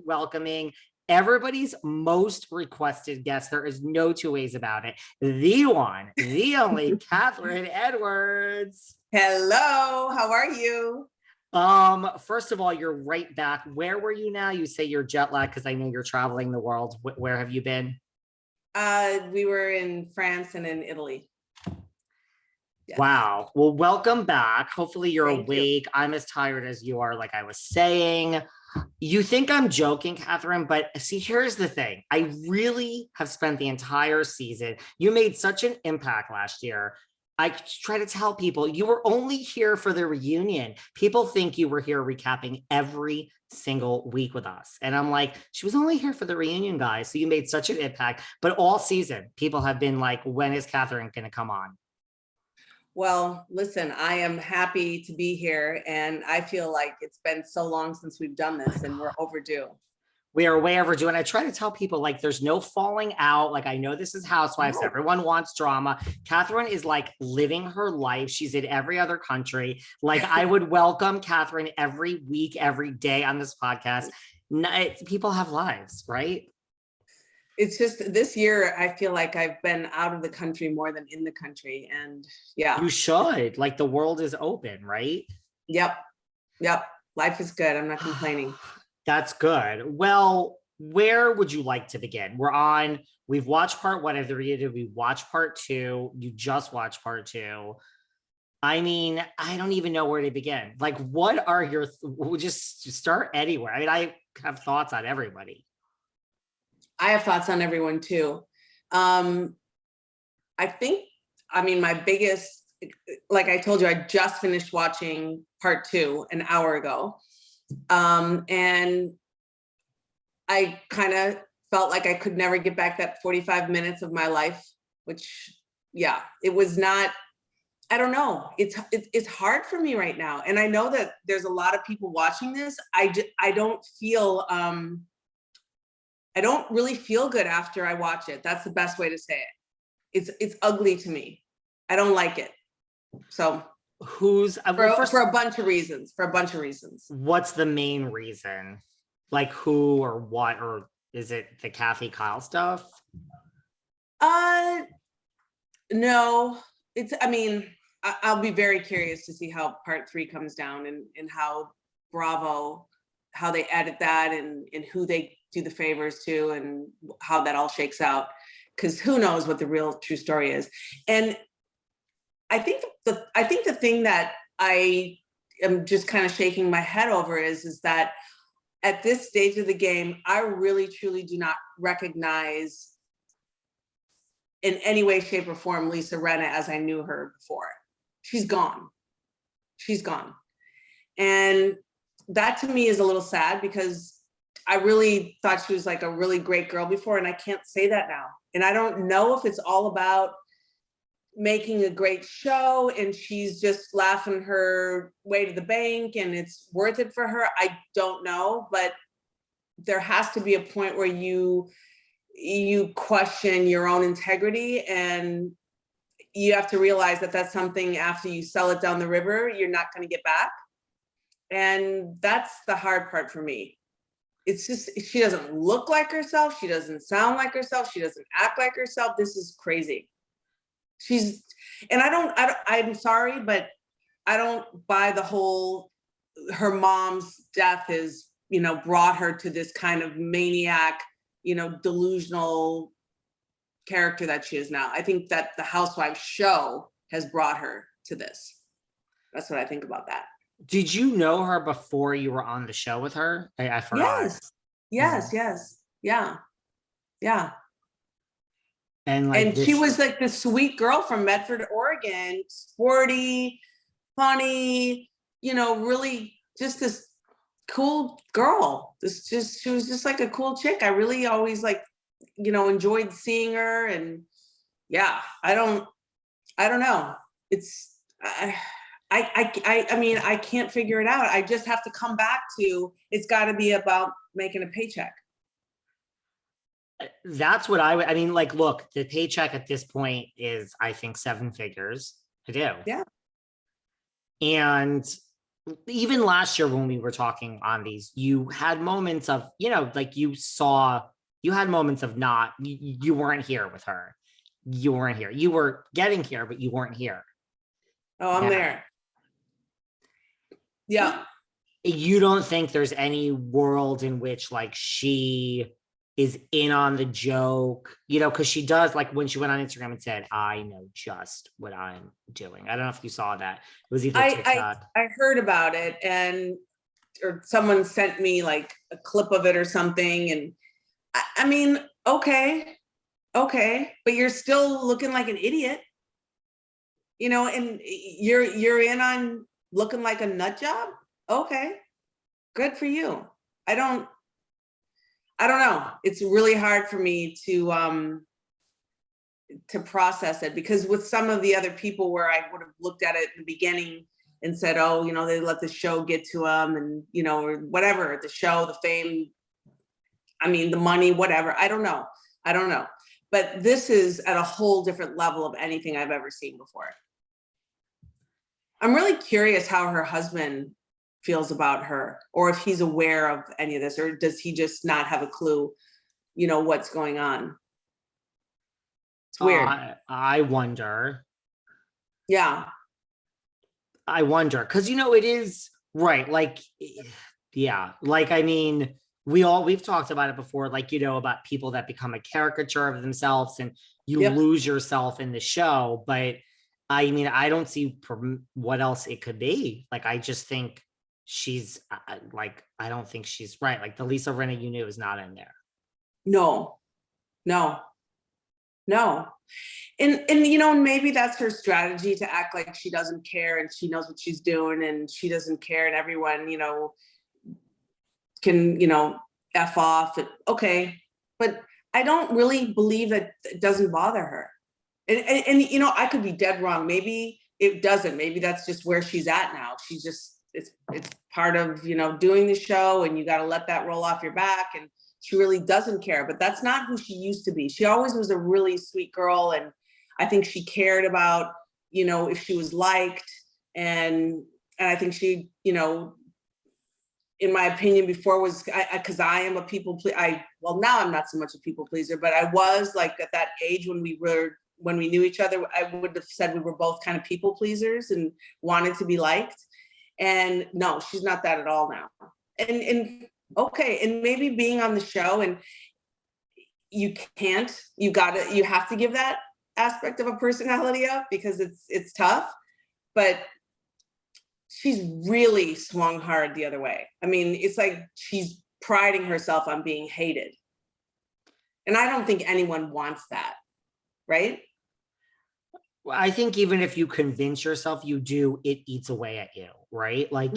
welcoming everybody's most requested guest. There is no two ways about it. The one, the only Kathryn Edwards. Hello, how are you? First of all, you're right back. Where were you now? You say you're jet lagged because I know you're traveling the world. Where have you been? We were in France and in Italy. Yeah. Wow. Well, welcome back. Hopefully you're awake. You. I'm as tired as you are, like I was saying. You think I'm joking, Kathryn, but see, here's the thing. I really have spent the entire season. You made such an impact last year. I try to tell people you were only here for the reunion. People think you were here recapping every single week with us. And I'm like, she was only here for the reunion, guys. So you made such an impact. But all season, people have been like, when is Kathryn going to come on? Well, listen, I am happy to be here. And I feel like it's been so long since we've done this and we're overdue. We are way overdue. And I try to tell people, like, there's no falling out. Like, I know this is Housewives. No. Everyone wants drama. Kathryn is like living her life. She's in every other country. Like, I would welcome Kathryn every week, every day on this podcast. People have lives, right? It's just this year, I feel like I've been out of the country more than in the country. And yeah. You should. Like, the world is open, right? Yep. Life is good. I'm not complaining. That's good. Well, where would you like to begin? We've watched part one of the reunion. We watched part two. You just watched part two. I mean, I don't even know where to begin. Like, what are your, we'll just start anywhere. I mean, I have thoughts on everybody. I have thoughts on everyone too. My biggest, like I told you, I just finished watching part two an hour ago. And I kind of felt like I could never get back that 45 minutes of my life, which, yeah, it was not, I don't know. It's hard for me right now. And I know that there's a lot of people watching this. I don't really feel good after I watch it. That's the best way to say it. It's ugly to me. I don't like it. So for a bunch of reasons. What's the main reason? Like who or what, or is it the Kathy Kyle stuff? No, I'll be very curious to see how part three comes down and how Bravo, how they edit that and who they do the favors to and how that all shakes out. Because who knows what the real true story is. And I think the thing that I am just kind of shaking my head over is that at this stage of the game, I really truly do not recognize in any way, shape, or form Lisa Rinna as I knew her before. She's gone. And that to me is a little sad because I really thought she was like a really great girl before, and I can't say that now. And I don't know if it's all about making a great show and she's just laughing her way to the bank and it's worth it for her. I don't know, but there has to be a point where you question your own integrity, and you have to realize that that's something after you sell it down the river, you're not going to get back. And that's the hard part for me. It's just, she doesn't look like herself. She doesn't sound like herself. She doesn't act like herself. This is crazy. I'm sorry, but I don't buy the whole, her mom's death is, brought her to this kind of maniac, delusional character that she is now. I think that the Housewives show has brought her to this. That's what I think about that. Did you know her before you were on the show with her? I forgot. Yes. Yeah. And she was like this sweet girl from Medford, Oregon, sporty, funny, really just this cool girl. She was just like a cool chick. I really always enjoyed seeing her. And yeah, I don't know. I can't figure it out. I just have to come back to, it's got to be about making a paycheck. That's what look, the paycheck at this point is, I think, 7 figures. I do. Yeah. And even last year when we were talking on these, you had moments of, like you had moments of you weren't here with her. You weren't here. You were getting here, but you weren't here. Oh, I'm there. Yeah. You don't think there's any world in which like she is in on the joke, because she does, like when she went on Instagram and said, I know just what I'm doing. I don't know if you saw that. It was either TikTok. I heard about it, or someone sent me like a clip of it or something. And I mean, okay, but you're still looking like an idiot, and you're in on looking like a nut job. Okay, good for you. I don't know. It's really hard for me to process it, because with some of the other people where I would have looked at it in the beginning and said, oh, they let the show get to them, and, or whatever, the show, the fame, I mean, the money, whatever. I don't know. But this is at a whole different level of anything I've ever seen before. I'm really curious how her husband feels about her, or if he's aware of any of this, or does he just not have a clue, what's going on? It's weird. I wonder. Yeah. I wonder, because it is right. Like, yeah, like, I mean, we've talked about it before, like, about people that become a caricature of themselves and you lose yourself in the show. But I mean, I don't see what else it could be. Like, I just think she's like, I don't think she's right. Like the Lisa Rinna you knew is not in there. No. And maybe that's her strategy, to act like she doesn't care and she knows what she's doing and she doesn't care, and everyone, can, F off. Okay. But I don't really believe that it doesn't bother her. And I could be dead wrong. Maybe it doesn't. Maybe that's just where she's at now. She's just, it's part of, doing the show, and you got to let that roll off your back. And she really doesn't care, but that's not who she used to be. She always was a really sweet girl. And I think she cared about, if she was liked. And I think she, in my opinion before was, because I am a people pleaser. Well, now I'm not so much a people pleaser, but I was like at that age when we knew each other, I would have said we were both kind of people pleasers and wanted to be liked. And no, she's not that at all now. And okay, and maybe being on the show, and you have to give that aspect of a personality up, because it's tough. But she's really swung hard the other way. I mean, it's like she's priding herself on being hated. And I don't think anyone wants that, right? I think even if you convince yourself you do, it eats away at you, right? Like